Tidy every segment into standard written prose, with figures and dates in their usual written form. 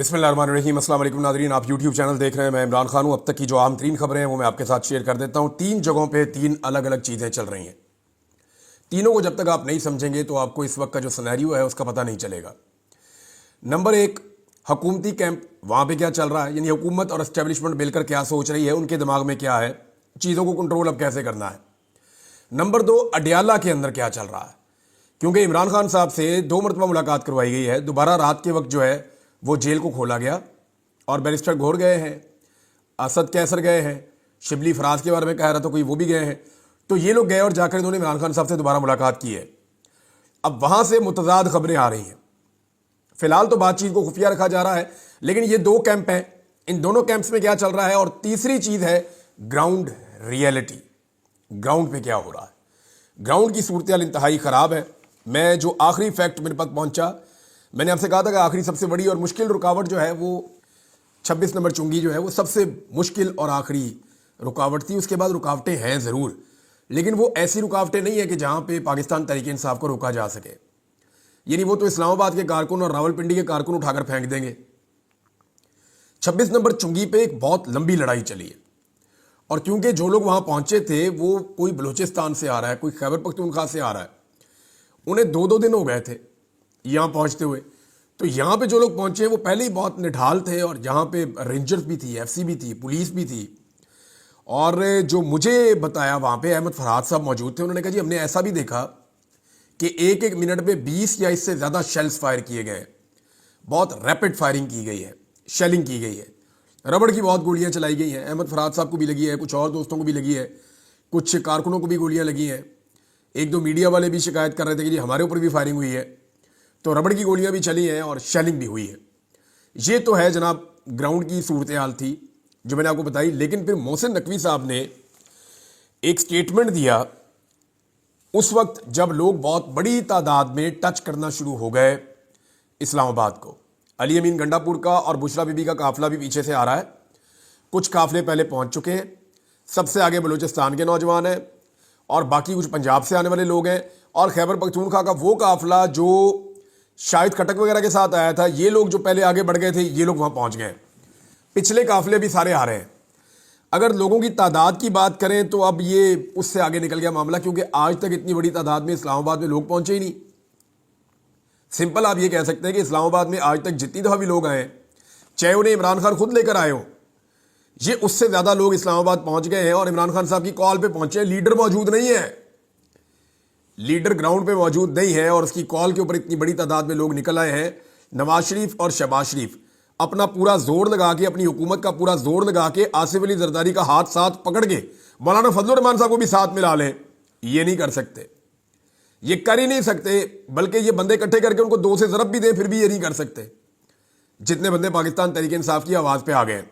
बिस्मिल्लाह रहमान रहीम। अस्सलाम वालेकुम नाज़रीन, आप यूट्यूब चैनल देख रहे हैं। मैं इमरान खान हूँ। अब तक की जो आम तरीन खबरें हैं वो मैं आपके साथ शेयर कर देता हूँ। 3 जगहों पे 3 अलग अलग चीज़ें चल रही हैं। तीनों को जब तक आप नहीं समझेंगे तो आपको इस वक्त का जो सिनेरियो है उसका पता नहीं चलेगा। नंबर 1, हुकूमती कैंप, वहाँ पे क्या चल रहा है, यानी हुकूमत और एस्टेब्लिशमेंट मिलकर क्या सोच रही है, उनके दिमाग में क्या है, चीज़ों को कंट्रोल अब कैसे करना है। नंबर 2, अडयाला के अंदर क्या चल रहा है, क्योंकि इमरान खान साहब से 2 मरतबा मुलाकात करवाई गई है। दोबारा रात के वक्त जो है वो जेल को खोला गया और बैरिस्टर घोर गए हैं, असद कैसर गए हैं, शिबली फराज के बारे में कह रहा था कोई, वो भी गए हैं। तो ये लोग गए और जाकर इन्होंने इमरान खान साहब से दोबारा मुलाकात की है। अब वहाँ से मुतज़ाद खबरें आ रही हैं। फिलहाल तो बातचीत को खुफिया रखा जा रहा है, लेकिन ये 2 कैंप हैं, इन दोनों कैंप्स में क्या चल रहा है। और तीसरी चीज़ है ग्राउंड रियलिटी, ग्राउंड पे क्या हो रहा है। ग्राउंड की सूरत इंतहाई ख़राब है। मैं जो आखिरी फैक्ट मेरे पास पहुंचा, मैंने आपसे कहा था कि आखिरी सबसे बड़ी और मुश्किल रुकावट जो है वो 26 नंबर चुंगी जो है वो सबसे मुश्किल और आखिरी रुकावट थी। उसके बाद रुकावटें हैं ज़रूर, लेकिन वो ऐसी रुकावटें नहीं है कि जहाँ पे पाकिस्तान तहरीक इंसाफ को रोका जा सके। यानी वो तो इस्लामाबाद के कारकुन और रावलपिंडी के कारकुन उठाकर फेंक देंगे। 26 नंबर चुंगी पे एक बहुत लंबी लड़ाई चली है, और क्योंकि जो लोग वहाँ पहुँचे थे वो कोई बलूचिस्तान से आ रहा है, कोई खैबर पख्तूनख्वा से आ रहा है, उन्हें 2-2 दिन हो गए थे यहाँ पहुँचते हुए। तो यहाँ पे जो लोग पहुँचे वो पहले ही बहुत निढाल थे, और यहाँ पे रेंजर्स भी थी, एफसी भी थी, पुलिस भी थी। और जो मुझे बताया वहाँ पे अहमद फरहाद साहब मौजूद थे, उन्होंने कहा जी हमने ऐसा भी देखा कि एक मिनट में 20 या इससे ज़्यादा शेल्स फायर किए गए, बहुत रैपिड फायरिंग की गई है, शेलिंग की गई है, रबड़ की बहुत गोलियाँ चलाई गई हैं। अहमद फरहाद साहब को भी लगी है, कुछ और दोस्तों को भी लगी है, कुछ कारकुनों को भी गोलियाँ लगी हैं। 1-2 मीडिया वाले भी शिकायत कर रहे थे कि जी हमारे ऊपर भी फायरिंग हुई है। तो रबड़ की गोलियां भी चली हैं और शेलिंग भी हुई है। ये तो है जनाब ग्राउंड की सूरत हाल थी जो मैंने आपको बताई। लेकिन फिर मोहसिन नकवी साहब ने एक स्टेटमेंट दिया उस वक्त जब लोग बहुत बड़ी तादाद में टच करना शुरू हो गए इस्लामाबाद को। अली अमीन गंडापुर का और बुशरा बीबी का काफिला भी पीछे से आ रहा है। कुछ काफिले पहले पहुंच चुके हैं, सबसे आगे बलूचिस्तान के नौजवान हैं, और बाकी कुछ पंजाब से आने वाले लोग हैं। और खैबर पख्तूनख्वा का वो काफिला जो शाहिद खटक वगैरह के साथ आया था, ये लोग जो पहले आगे बढ़ गए थे, ये लोग वहाँ पहुँच गए। पिछले काफिले भी सारे आ रहे हैं। अगर लोगों की तादाद की बात करें तो अब ये उससे आगे निकल गया मामला, क्योंकि आज तक इतनी बड़ी तादाद में इस्लामाबाद में लोग पहुँचे ही नहीं। सिंपल आप ये कह सकते हैं कि इस्लामाबाद में आज तक जितनी दफ़ा भी लोग आए, चाहे उन्हें इमरान खान खुद लेकर आए हों, ये उससे ज़्यादा लोग इस्लामाबाद पहुँच गए हैं और इमरान खान साहब की कॉल पे पहुँचे हैं। लीडर मौजूद नहीं है, लीडर ग्राउंड पे मौजूद नहीं है, और उसकी कॉल के ऊपर इतनी बड़ी तादाद में लोग निकल आए हैं। नवाज शरीफ और शहबाज शरीफ अपना पूरा जोर लगा के, अपनी हुकूमत का पूरा जोर लगा के आसिफ अली जरदारी का हाथ साथ पकड़ के मौलाना फजलुर रहमान साहब को भी साथ मिला लें, ये नहीं कर सकते, ये कर ही नहीं सकते। बल्कि ये बंदे इकट्ठे करके उनको 2 से ज़रब भी दें फिर भी ये नहीं कर सकते, जितने बंदे पाकिस्तान तहरीक इंसाफ की आवाज़ पे आ गए।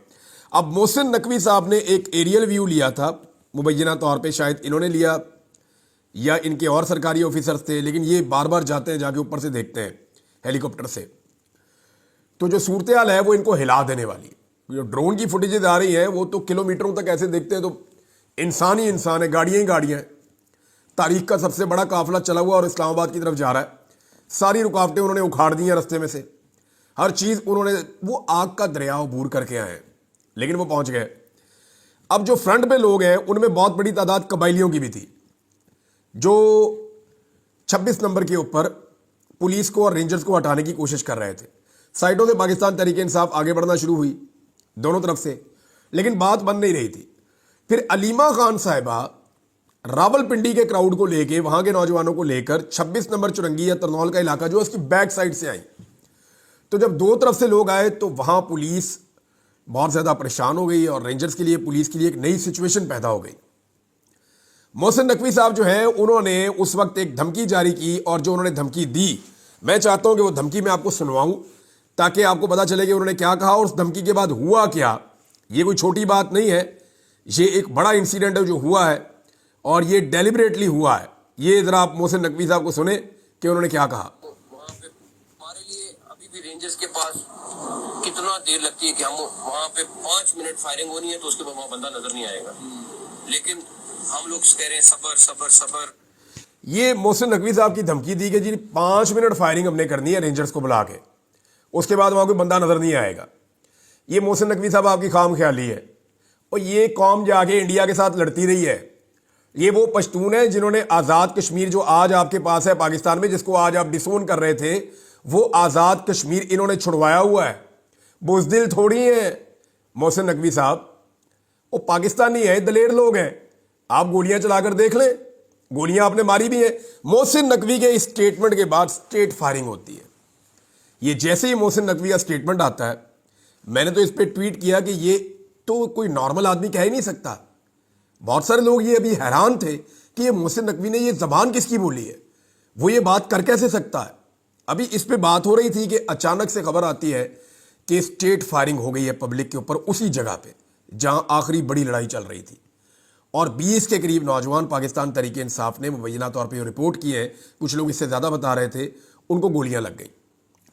अब मोहसिन नकवी साहब ने एक एरियल व्यू लिया था, मुबैना तौर पे शायद इन्होंने लिया या इनके और सरकारी ऑफिसर्स थे, लेकिन ये बार बार जाते हैं, जाके ऊपर से देखते हैं हेलीकॉप्टर से। तो जो सूरत हाल है वो इनको हिला देने वाली है। जो ड्रोन की फुटेजेज आ रही हैं वो तो किलोमीटरों तक ऐसे देखते हैं तो इंसान ही इंसान है, गाड़ियाँ ही गाड़ियाँ हैं। तारीख का सबसे बड़ा काफिला चला हुआ और इस्लामाबाद की तरफ जा रहा है। सारी रुकावटें उन्होंने उखाड़ दी हैं रास्ते में से, हर चीज़ उन्होंने, वो आग का दरिया अबूर करके आए हैं, लेकिन वो पहुँच गए। अब जो फ्रंट पे लोग हैं उनमें बहुत बड़ी तादाद कबाइलियों की भी थी, जो 26 नंबर के ऊपर पुलिस को और रेंजर्स को हटाने की कोशिश कर रहे थे। साइडों से पाकिस्तान तहरीक इंसाफ आगे बढ़ना शुरू हुई दोनों तरफ से, लेकिन बात बन नहीं रही थी। फिर अलीमा खान साहिबा रावलपिंडी के क्राउड को लेके, वहां के नौजवानों को लेकर 26 नंबर चुरंगी या तरनौल का इलाका जो उसकी बैक साइड से आई। तो जब 2 तरफ से लोग आए तो वहां पुलिस बहुत ज़्यादा परेशान हो गई और रेंजर्स के लिए, पुलिस के लिए एक नई सिचुएशन पैदा हो गई। मोहसिन नकवी साहब जो है उन्होंने उस वक्त एक धमकी जारी की, और जो उन्होंने धमकी दी, मैं चाहता हूं कि वो धमकी मैं आपको सुनवाऊं ताकि आपको पता चले कि उन्होंने क्या कहा और उस धमकी के बाद हुआ क्या। ये कोई छोटी बात नहीं है, ये एक बड़ा इंसिडेंट है जो हुआ है, और ये डेलिबरेटली हुआ है। ये जरा आप मोहसिन नकवी साहब को सुने कि उन्होंने क्या कहा। वहाँ पे हमारे लिए अभी भी रेंजर्स के पास कितना देर लगती है कि हम वहाँ पे 5 मिनट फायरिंग होनी है तो उसके बाद वहाँ बंदा नजर नहीं आएगा, लेकिन हम लोग कह रहे हैं सबर सबर सबर। ये मोहसिन नकवी साहब की धमकी दी कि जी 5 मिनट फायरिंग हमने करनी है रेंजर्स को बुला के, اس کے بعد وہاں کوئی بندہ نظر نہیں آئے گا. یہ محسن نقوی صاحب آپ کی خام خیالی ہے. اور یہ قوم جا کے انڈیا کے ساتھ لڑتی رہی ہے. یہ وہ پشتون ہیں جنہوں نے آزاد کشمیر جو آج آپ کے پاس ہے پاکستان میں، جس کو آج آپ ڈسون کر رہے تھے، وہ آزاد کشمیر انہوں نے چھڑوایا ہوا ہے. بزدل تھوڑی ہیں محسن نقوی صاحب، وہ پاکستانی ہیں، دلیر لوگ ہیں. آپ گولیاں چلا کر دیکھ لیں، گولیاں آپ نے ماری بھی ہیں. محسن نقوی کے اس سٹیٹمنٹ کے بعد سٹیٹ فائرنگ ہوتی ہے. یہ جیسے ہی محسن نقوی کا سٹیٹمنٹ آتا ہے، میں نے تو اس پہ ٹویٹ کیا کہ یہ تو کوئی نارمل آدمی کہہ ہی نہیں سکتا. بہت سارے لوگ یہ ابھی حیران تھے کہ یہ محسن نقوی نے یہ زبان کس کی بولی ہے، وہ یہ بات کر کیسے سکتا ہے. ابھی اس پہ بات ہو رہی تھی کہ اچانک سے خبر آتی ہے کہ اسٹیٹ فائرنگ ہو گئی ہے پبلک کے اوپر، اسی جگہ پہ جہاں آخری بڑی لڑائی چل رہی تھی. اور 20 کے قریب نوجوان پاکستان تحریک انصاف نے مبینہ طور پہ رپورٹ کی ہے، کچھ لوگ اس سے زیادہ بتا رہے تھے، ان کو گولیاں لگ گئیں.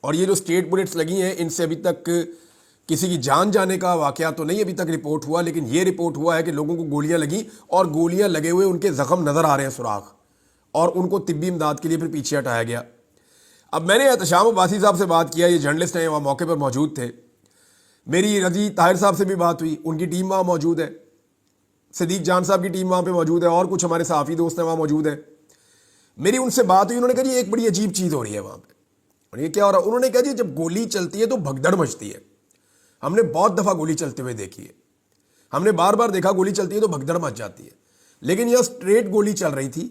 اور یہ جو اسٹیٹ بلٹس لگی ہیں، ان سے ابھی تک کسی کی جان جانے کا واقعہ تو نہیں ابھی تک رپورٹ ہوا، لیکن یہ رپورٹ ہوا ہے کہ لوگوں کو گولیاں لگیں اور گولیاں لگے ہوئے ان کے زخم نظر آ رہے ہیں، سوراخ، اور ان کو طبی امداد کے لیے پھر پیچھے ہٹایا گیا. اب میں نے احتشام عباسی صاحب سے بات کیا، یہ جرنلسٹ ہیں، وہاں موقع پر موجود تھے. میری رضی طاہر صاحب سے بھی بات ہوئی، ان کی ٹیم وہاں موجود ہے. صدیق جان صاحب کی ٹیم وہاں پہ موجود ہے، اور کچھ ہمارے صحافی دوست ہیں وہاں موجود ہیں. میری ان سے بات ہوئی، انہوں نے کہا جی ایک بڑی عجیب چیز ہو رہی ہے وہاں پہ. اور یہ کیا ہو رہا ہے؟ انہوں نے کہا جی جب گولی چلتی ہے تو بھگدڑ مچتی ہے. ہم نے بہت دفعہ گولی چلتے ہوئے دیکھی ہے، ہم نے بار بار دیکھا گولی چلتی ہے تو بھگدڑ مچ جاتی ہے. لیکن یہ اسٹریٹ گولی چل رہی تھی،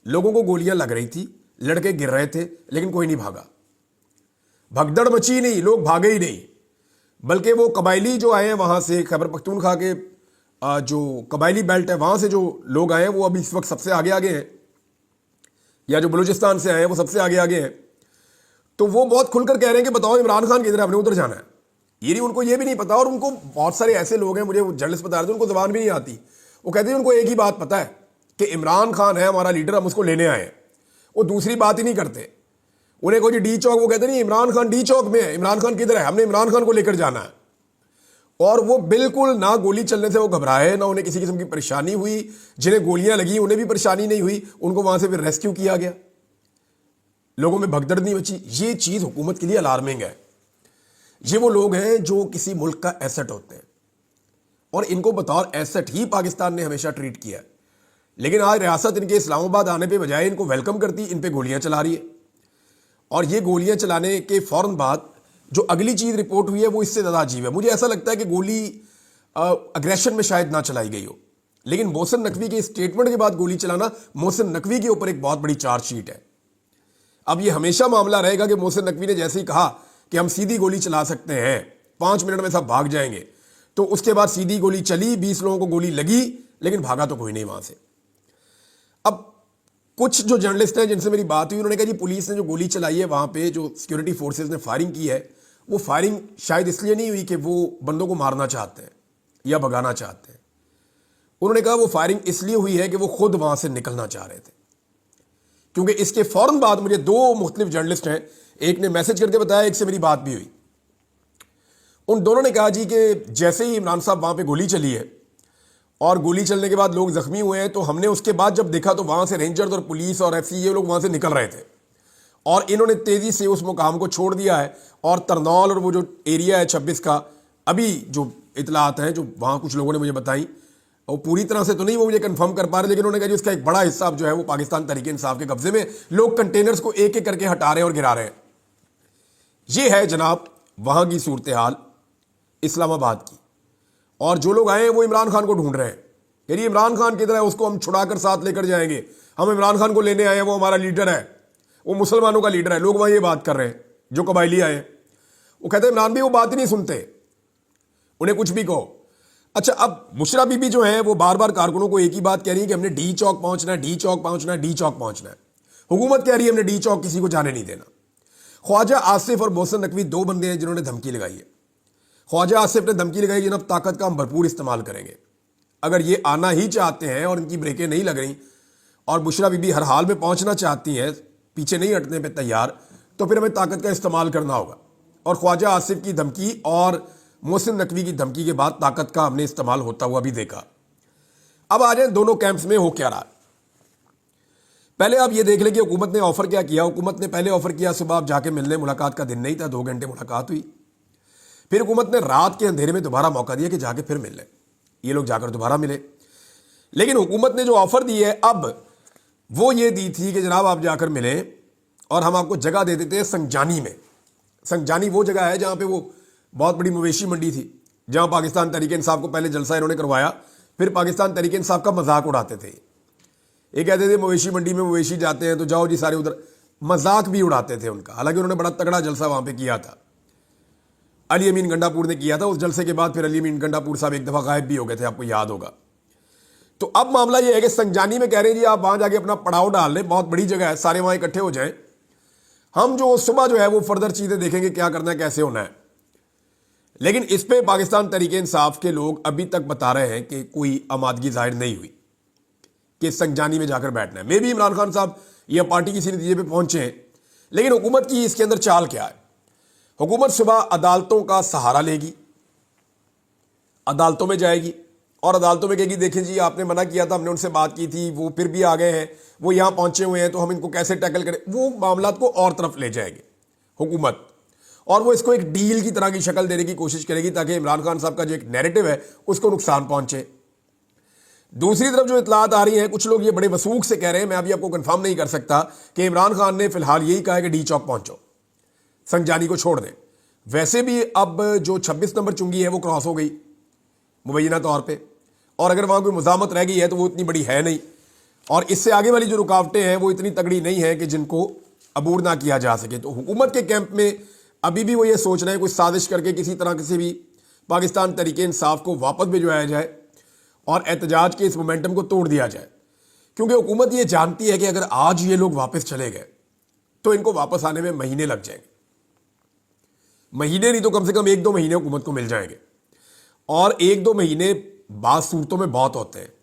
لوگوں کو گولیاں لگ رہی تھی، لڑکے گر رہے تھے، لیکن کوئی نہیں بھاگا. بھگدڑ مچی نہیں، لوگ بھاگے ہی نہیں. بلکہ وہ قبائلی جو آئے ہیں وہاں سے، خیبر پختونخوا کے جو قبائلی بیلٹ ہے وہاں سے جو لوگ آئے ہیں، وہ ابھی اس وقت سب سے آگے آگے ہیں، یا جو بلوچستان سے آئے ہیں وہ سب سے آگے آگے ہیں. تو وہ بہت کھل کر کہہ رہے ہیں کہ بتاؤ عمران خان کدھر ہے، ہم نے ادھر جانا ہے. یہ نہیں، ان کو یہ بھی نہیں پتا. اور ان کو بہت سارے ایسے لوگ ہیں، مجھے جرنلسٹ بتا رہے تھے، ان کو زبان بھی نہیں آتی. وہ کہتے ہیں ان کو ایک ہی بات پتا ہے کہ عمران خان ہے ہمارا لیڈر، ہم اس کو لینے آئے ہیں. وہ دوسری بات ہی نہیں کرتے. انہیں کوئی ڈی چوک، وہ کہتے نہیں عمران خان ڈی چوک میں ہے، عمران خان کدھر ہے، ہم نے عمران خان کو لے کر جانا ہے. اور وہ بالکل نہ گولی چلنے سے وہ گھبرائے، نہ انہیں کسی قسم کی پریشانی ہوئی. جنہیں گولیاں لگی انہیں بھی پریشانی نہیں ہوئی، ان کو وہاں سے پھر ریسکیو کیا گیا، لوگوں میں بھگدڑ نہیں بچی. یہ چیز حکومت کے لیے الارمنگ ہے. یہ وہ لوگ ہیں جو کسی ملک کا ایسٹ ہوتے ہیں، اور ان کو بطور ایسٹ ہی پاکستان نے ہمیشہ ٹریٹ کیا ہے. لیکن آج ریاست ان کے اسلام آباد آنے پہ بجائے ان کو ویلکم کرتی، ان پہ گولیاں چلا رہی ہے. اور یہ گولیاں چلانے کے فوراً بعد جو اگلی چیز رپورٹ ہوئی ہے وہ اس سے زیادہ عجیب ہے. مجھے ایسا لگتا ہے کہ گولی اگریشن میں شاید نہ چلائی گئی ہو، لیکن محسن نقوی کے اسٹیٹمنٹ کے بعد گولی چلانا محسن نقوی کے اوپر ایک بہت بڑی چارج شیٹ ہے. اب یہ ہمیشہ معاملہ رہے گا کہ محسن نقوی نے جیسے ہی کہا کہ ہم سیدھی گولی چلا سکتے ہیں، 5 منٹ میں سب بھاگ جائیں گے، تو اس کے بعد سیدھی گولی چلی، 20 لوگوں کو گولی لگی، لیکن بھاگا تو کوئی نہیں وہاں سے. اب کچھ جو جرنلسٹ ہیں جن سے میری بات ہوئی، انہوں نے کہا جی پولیس نے جو گولی چلائی ہے وہاں پہ، جو سیکورٹی فورسز نے فائرنگ کی ہے، وہ فائرنگ شاید اس لیے نہیں ہوئی کہ وہ بندوں کو مارنا چاہتے ہیں یا بھگانا چاہتے ہیں. انہوں نے کہا وہ فائرنگ اس لیے ہوئی ہے کہ وہ خود وہاں سے نکلنا چاہ رہے تھے. کیونکہ اس کے فوراً بعد مجھے 2 مختلف جرنلسٹ ہیں، ایک نے میسج کر کے بتایا، ایک سے میری بات بھی ہوئی. ان دونوں نے کہا جی کہ جیسے ہی عمران صاحب وہاں پہ گولی چلی ہے اور گولی چلنے کے بعد لوگ زخمی ہوئے ہیں، تو ہم نے اس کے بعد جب دیکھا تو وہاں سے رینجرز اور پولیس اور ایف سی یہ لوگ وہاں سے نکل رہے تھے، اور انہوں نے تیزی سے اس مقام کو چھوڑ دیا ہے. اور ترنول اور وہ جو ایریا ہے 26 کا، ابھی جو اطلاعات ہیں جو وہاں کچھ لوگوں نے مجھے بتائیں، وہ پوری طرح سے تو نہیں وہ مجھے کنفرم کر پا رہے، لیکن انہوں نے کہا جی اس کا ایک بڑا حصہ اب جو ہے وہ پاکستان تحریک انصاف کے قبضے میں، لوگ کنٹینرز کو ایک ایک کر کے ہٹا رہے ہیں اور گرا رہے ہیں. یہ ہے جناب وہاں کی صورتحال اسلام آباد کی. اور جو لوگ آئے ہیں وہ عمران خان کو ڈھونڈ رہے ہیں، یعنی عمران خان کدھر ہے، اس کو ہم چھڑا کر ساتھ لے کر جائیں گے، ہم عمران خان کو لینے آئے ہیں، وہ ہمارا لیڈر ہے، وہ مسلمانوں کا لیڈر ہے. لوگ وہاں یہ بات کر رہے ہیں جو قبائلی آئے ہیں. وہ کہتے ہیں عمران بھی وہ بات ہی نہیں سنتے، انہیں کچھ بھی کہو. اچھا، اب بشرا بی بی جو ہیں وہ بار بار کارکنوں کو ایک ہی بات کہہ رہی ہے کہ ہم نے ڈی چوک پہنچنا ہے، ڈی چوک پہنچنا ہے، ڈی چوک پہنچنا ہے. حکومت کہہ رہی ہے ہم نے ڈی چوک کسی کو جانے نہیں دینا. خواجہ آصف اور محسن نقوی 2 بندے ہیں جنہوں نے دھمکی لگائی ہے. خواجہ آصف نے دھمکی لگائی جناب طاقت کا ہم بھرپور استعمال کریں گے، اگر یہ آنا ہی چاہتے ہیں اور ان کی بریکیں نہیں لگ رہی اور بشرا بی بی ہر حال میں پہنچنا چاہتی ہیں، پیچھے نہیں ہٹنے پہ تیار، تو پھر ہمیں طاقت کا استعمال کرنا ہوگا. اور خواجہ آصف کی دھمکی اور محسن نقوی کی دھمکی کے بعد طاقت کا ہم نے استعمال ہوتا ہوا بھی دیکھا. اب آ جائیں دونوں کیمپس میں ہو کیا رہا. पहले आप ये देख लें कि हुकूमत ने ऑफर क्या किया। हुकूमत ने पहले ऑफर किया सुबह आप जाके मिलने, मुलाकात का दिन नहीं था, 2 घंटे मुलाकात हुई। फिर हुकूमत ने रात के अंधेरे में दोबारा मौका दिया कि जाके फिर मिल लें। ये लोग जाकर दोबारा मिले, लेकिन हुकूमत ने जो ऑफर दी है अब वो ये दी थी कि जनाब आप जाकर मिलें और हम आपको जगह दे देते हैं संजानी में। संजानी वो जगह है जहां पे वो बहुत बड़ी मवेशी मंडी थी, जहां पाकिस्तान तहरीक इंसाफ को पहले जलसा इन्होंने करवाया, फिर पाकिस्तान तहरीक इंसाफ का मजाक उड़ाते थे। ये कहते थे मवेशी मंडी में मवेशी जाते हैं तो जाओ जी सारे उधर, मजाक भी उड़ाते थे उनका। हालांकि उन्होंने बड़ा तगड़ा जलसा वहां पे किया था, अली अमीन गंडापुर ने किया था। उस जलसे के बाद फिर अली अमीन गंडापुर साहब एक दफा गायब भी हो गए थे, आपको याद होगा। तो अब मामला ये है कि संजानी में कह रहे हैं जी आप वहां जाके अपना पड़ाव डाल लें, बहुत बड़ी जगह है, सारे वहां इकट्ठे हो जाएं, हम जो सुबह जो है वो फर्दर चीजें देखेंगे क्या करना है, कैसे होना है। लेकिन इस पे पाकिस्तान तहरीक इंसाफ के लोग अभी तक बता रहे हैं कि कोई आमादगी जाहिर नहीं हुई कि संजानी में जाकर बैठना है। मे भी इमरान खान साहब या पार्टी किसी नतीजे पे पहुंचे हैं, लेकिन हुकूमत की इसके अंदर चाल क्या है। हुकूमत सुबह अदालतों का सहारा लेगी, अदालतों में जाएगी और अदालतों में कहेगी देखें जी आपने मना किया था, हमने उनसे बात की थी, वो फिर भी आ गए हैं, वो यहां पहुंचे हुए हैं, तो हम इनको कैसे टैकल करें। वो मामला को और तरफ ले जाएगी हुकूमत, और वो इसको एक डील की तरह की शक्ल देने की कोशिश करेगी ताकि इमरान खान साहब का जो एक नैरेटिव है उसको नुकसान पहुंचे। दूसरी तरफ जो इतलात आ रही है, कुछ लोग ये बड़े वसूख से कह रहे हैं, मैं अभी आपको कंफर्म नहीं कर सकता, कि इमरान खान ने फिलहाल यही कहा है कि डी चौक पहुंचो, संजानी को छोड़ दें। वैसे भी अब जो 26 नंबर चुंगी है वो क्रॉस हो गई मुबैना तौर पे, और अगर वहां कोई मुजामत रह गई है तो वो इतनी बड़ी है नहीं, और इससे आगे वाली जो रुकावटें हैं वो इतनी तगड़ी नहीं है कि जिनको अबूर ना किया जा सके। तो हुकूमत के कैंप में अभी भी वो ये सोच रहे हैं कुछ साजिश करके किसी तरह किसी भी पाकिस्तान तहरीक इंसाफ को वापस भिजवाया जाए और एहतजाज के इस मोमेंटम को तोड़ दिया जाए, क्योंकि हुकूमत ये जानती है कि अगर आज ये लोग वापस चले गए तो इनको वापस आने में महीने लग जाएंगे, महीने नहीं तो कम से कम 1-2 महीने हुकूमत को मिल जाएंगे, और 1-2 महीने बाद सूरतों में बहुत होते हैं।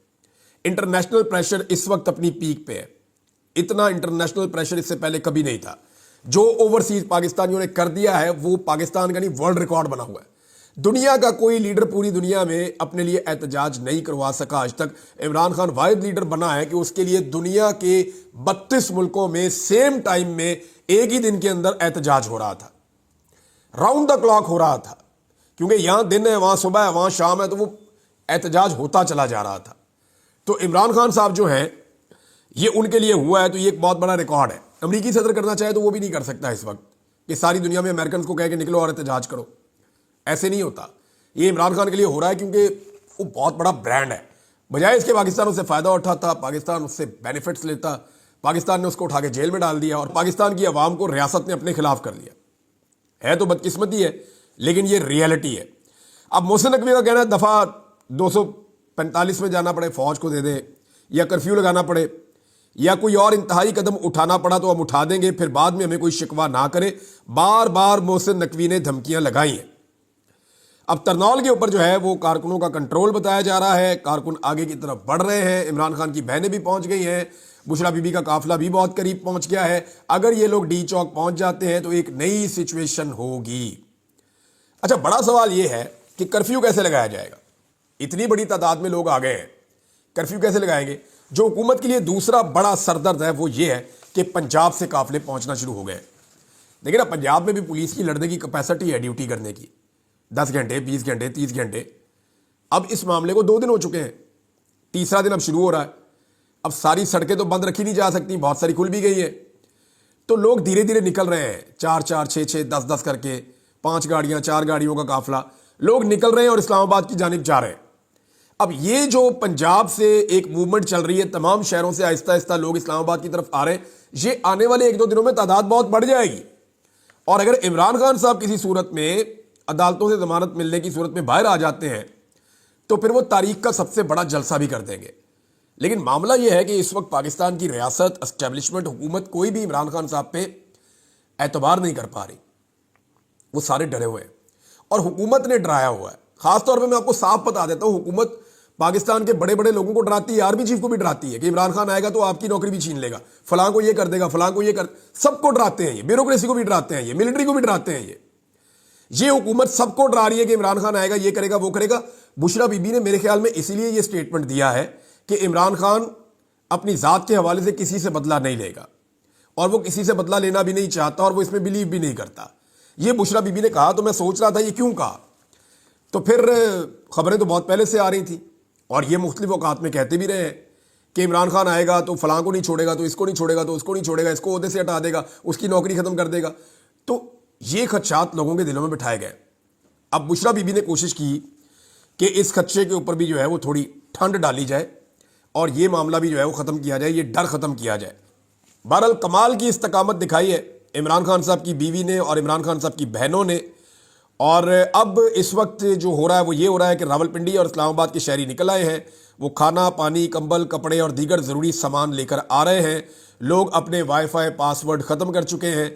इंटरनेशनल प्रेशर इस वक्त अपनी पीक पे है, इतना इंटरनेशनल प्रेशर इससे पहले कभी नहीं था। जो ओवरसीज पाकिस्तानियों ने कर दिया है वो पाकिस्तान का नहीं वर्ल्ड रिकॉर्ड बना हुआ है। दुनिया का कोई लीडर पूरी दुनिया में अपने लिए एहतजाज नहीं करवा सका आज तक। इमरान खान वाहिद लीडर बना है कि उसके लिए दुनिया के 32 मुल्कों में सेम टाइम में एक ही दिन के अंदर एहतजाज हो रहा था, राउंड द क्लॉक हो रहा था, क्योंकि यहां दिन है, वहां सुबह है, वहां शाम है, तो वो एहतजाज होता चला जा रहा था। तो इमरान खान साहब जो हैं ये उनके लिए हुआ है, तो ये एक बहुत बड़ा रिकॉर्ड है। अमरीकी सदर करना चाहे तो वो भी नहीं कर सकता इस वक्त कि सारी दुनिया में अमेरिकन को कह के निकलो और एहतजाज करो, ऐसे नहीं होता। ये इमरान खान के लिए हो रहा है क्योंकि वो बहुत बड़ा ब्रांड है। बजाय इसके पाकिस्तान उससे फायदा उठाता, पाकिस्तान उससे बेनिफिट्स लेता, पाकिस्तान ने उसको उठा के जेल में डाल दिया और पाकिस्तान की आवाम को रियासत ने अपने खिलाफ कर लिया। है तो बदकिस्मती है, लेकिन ये रियलिटी है। अब मोहसिन नकवी का कहना है दफा 245 में जाना पड़े, फौज को दे दे, या कर्फ्यू लगाना पड़े, या कोई और इंतहाई कदम उठाना पड़ा तो हम उठा देंगे, फिर बाद में हमें कोई शिकवा ना करे। बार बार मोहसिन नकवी ने धमकियां लगाई हैं। अब तरनौल के ऊपर जो है वो कारकुनों का कंट्रोल बताया जा रहा है, कारकुन आगे की तरफ बढ़ रहे हैं, इमरान खान की बहनें भी पहुंच गई हैं, बुशरा बीबी का काफिला भी बहुत करीब पहुंच गया है। अगर ये लोग डी चौक पहुंच जाते हैं तो एक नई सिचुएशन होगी। अच्छा, बड़ा सवाल यह है कि कर्फ्यू कैसे लगाया जाएगा। इतनी बड़ी तादाद में लोग आ गए हैं, कर्फ्यू कैसे लगाएंगे। जो हुकूमत के लिए दूसरा बड़ा सरदर्द है वो ये है कि पंजाब से काफिले पहुंचना शुरू हो गए। देखिए ना, पंजाब में भी पुलिस की लड़ने की कैपेसिटी है ड्यूटी करने की, 10 घंटे, 20 घंटे, 30 घंटे। अब इस मामले को 2 दिन हो चुके हैं, तीसरा दिन अब शुरू हो रहा है। अब सारी सड़कें तो बंद रखी नहीं जा सकती, बहुत सारी खुल भी गई है, तो लोग धीरे धीरे निकल रहे हैं, 4-4, 6-6, 10-10 करके, 5 गाड़ियां, 4 गाड़ियों का काफिला, लोग निकल रहे हैं और इस्लामाबाद की जानिब जा रहे हैं। अब ये जो पंजाब से एक मूवमेंट चल रही है, तमाम शहरों से आहिस्ता आहिस्ता लोग इस्लामाबाद की तरफ आ रहे हैं, ये आने वाले 1-2 दिनों में तादाद बहुत बढ़ जाएगी। और अगर इमरान खान साहब किसी सूरत में अदालतों से जमानत मिलने की सूरत में बाहर आ जाते हैं तो फिर वो तारीख का सबसे बड़ा जलसा भी कर देंगे। लेकिन मामला यह है कि इस वक्त पाकिस्तान की रियासत, एस्टेब्लिशमेंट, हुकूमत कोई भी इमरान खान साहब पे एतबार नहीं कर पा रही। वो सारे डरे हुए हैं और हुकूमत ने डराया हुआ है। खासतौर पे मैं आपको साफ बता देता हूं, हुकूमत पाकिस्तान के बड़े बड़े लोगों को डराती है, आर्मी चीफ को भी डराती है कि इमरान खान आएगा तो आपकी नौकरी भी छीन लेगा, फलां को ये कर देगा, फलां को ये कर, सबको डराते हैं ये, ब्यूरोक्रेसी को भी डराते हैं ये, मिलिट्री को भी डराते हैं ये हुकूमत सबको डरा रही है कि इमरान खान आएगा, ये करेगा, वो करेगा। बुशरा बीबी ने मेरे ख्याल में इसीलिए ये स्टेटमेंट दिया है कि इमरान खान اپنی ذات کے حوالے سے کسی سے بدلہ نہیں لے گا اور وہ کسی سے بدلہ لینا بھی نہیں چاہتا اور وہ اس میں بلیو بھی نہیں کرتا. یہ بشرا بی بی نے کہا تو میں سوچ رہا تھا یہ کیوں کہا. تو پھر خبریں تو بہت پہلے سے آ رہی تھیں اور یہ مختلف اوقات میں کہتے بھی رہے ہیں کہ عمران خان آئے گا تو فلاں کو نہیں چھوڑے گا، تو اس کو نہیں چھوڑے گا، تو اس کو نہیں چھوڑے گا، اس کو عہدے سے ہٹا دے گا، اس کی نوکری ختم کر دے گا. تو یہ خدشات لوگوں کے دلوں میں بٹھائے گئے. اب بشرا بی بی نے کوشش کی کہ اس خدشے کے اوپر بھی جو ہے وہ تھوڑی ٹھنڈ ڈالی جائے اور یہ معاملہ بھی جو ہے وہ ختم کیا جائے، یہ ڈر ختم کیا جائے. بہرحال کمال کی استقامت دکھائی ہے عمران خان صاحب کی بیوی نے اور عمران خان صاحب کی بہنوں نے. اور اب اس وقت جو ہو رہا ہے وہ یہ ہو رہا ہے کہ راولپنڈی اور اسلام آباد کے شہری نکل آئے ہیں. وہ کھانا، پانی، کمبل، کپڑے اور دیگر ضروری سامان لے کر آ رہے ہیں. لوگ اپنے وائی فائی پاس ورڈ ختم کر چکے ہیں.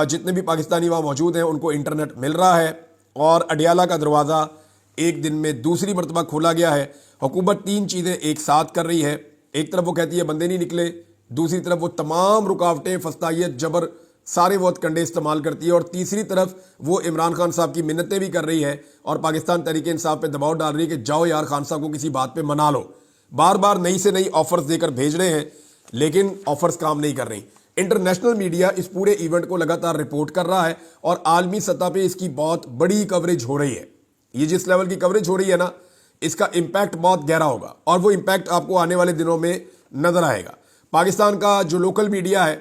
جتنے بھی پاکستانی وہاں موجود ہیں ان کو انٹرنیٹ مل رہا ہے اور اڈیالہ کا دروازہ ایک دن میں دوسری مرتبہ کھولا گیا ہے. حکومت 3 چیزیں ایک ساتھ کر رہی ہے. ایک طرف وہ کہتی ہے بندے نہیں نکلے، دوسری طرف وہ تمام رکاوٹیں، فسطائیت، جبر، سارے وہ کنڈے استعمال کرتی ہے، اور تیسری طرف وہ عمران خان صاحب کی منتیں بھی کر رہی ہے اور پاکستان تحریک انصاف پہ دباؤ ڈال رہی ہے کہ جاؤ یار خان صاحب کو کسی بات پہ منا لو. بار بار نئی سے نئی آفرز دے کر بھیج رہے ہیں لیکن آفرز کام نہیں کر رہی. انٹرنیشنل میڈیا اس پورے ایونٹ کو لگاتار رپورٹ کر رہا ہے اور عالمی سطح پہ اس کی بہت بڑی کوریج ہو رہی ہے. یہ جس لیول کی کوریج ہو رہی ہے نا، اس کا امپیکٹ بہت گہرا ہوگا اور وہ امپیکٹ آپ کو آنے والے دنوں میں نظر آئے گا. پاکستان کا جو لوکل میڈیا ہے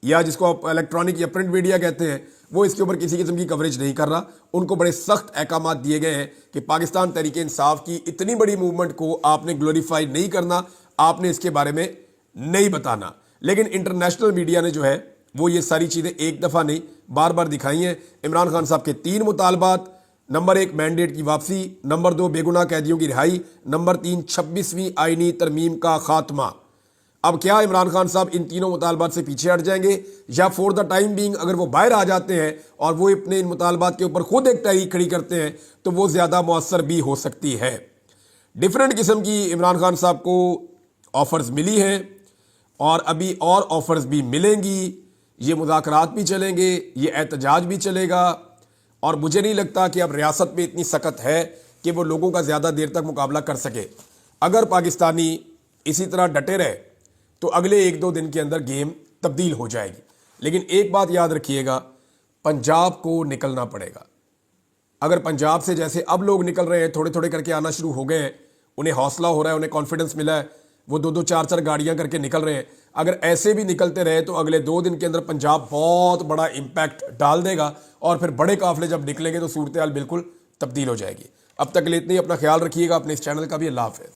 یا جس کو آپ الیکٹرانک یا پرنٹ میڈیا کہتے ہیں، وہ اس کے اوپر کسی قسم کی کوریج نہیں کر رہا. ان کو بڑے سخت احکامات دیے گئے ہیں کہ پاکستان تحریک انصاف کی اتنی بڑی موومنٹ کو آپ نے گلوریفائی نہیں کرنا، آپ نے اس کے بارے میں نہیں بتانا. لیکن انٹرنیشنل میڈیا نے جو ہے وہ یہ ساری چیزیں ایک دفعہ نہیں بار بار دکھائی ہیں. عمران خان صاحب کے 3 مطالبات: نمبر 1 مینڈیٹ کی واپسی، نمبر 2 بے گناہ قیدیوں کی رہائی، نمبر 3 26ویں آئینی ترمیم کا خاتمہ. اب کیا عمران خان صاحب ان تینوں مطالبات سے پیچھے ہٹ جائیں گے یا فور دا ٹائم بینگ اگر وہ باہر آ جاتے ہیں اور وہ اپنے ان مطالبات کے اوپر خود ایک تحریک کھڑی کرتے ہیں تو وہ زیادہ مؤثر بھی ہو سکتی ہے. ڈیفرنٹ قسم کی عمران خان صاحب کو آفرز ملی ہیں اور ابھی اور آفرز بھی ملیں گی. یہ مذاکرات بھی چلیں گے، یہ احتجاج بھی چلے گا اور مجھے نہیں لگتا کہ اب ریاست میں اتنی سخت ہے کہ وہ لوگوں کا زیادہ دیر تک مقابلہ کر سکے. اگر پاکستانی اسی طرح ڈٹے رہے تو اگلے 1-2 دن کے اندر گیم تبدیل ہو جائے گی. لیکن ایک بات یاد رکھیے گا، پنجاب کو نکلنا پڑے گا. اگر پنجاب سے جیسے اب لوگ نکل رہے ہیں، تھوڑے تھوڑے کر کے آنا شروع ہو گئے ہیں، انہیں حوصلہ ہو رہا ہے، انہیں کانفیڈنس ملا ہے، وہ 2-2 4-4 گاڑیاں کر کے نکل رہے ہیں. اگر ایسے بھی نکلتے رہے تو اگلے 2 دن کے اندر پنجاب بہت بڑا امپیکٹ ڈال دے گا اور پھر بڑے قافلے جب نکلیں گے تو صورتحال بالکل تبدیل ہو جائے گی. اب تک کے لیے اتنی. اپنا خیال رکھیے گا، اپنے اس چینل کا بھی. اللہ حافظ.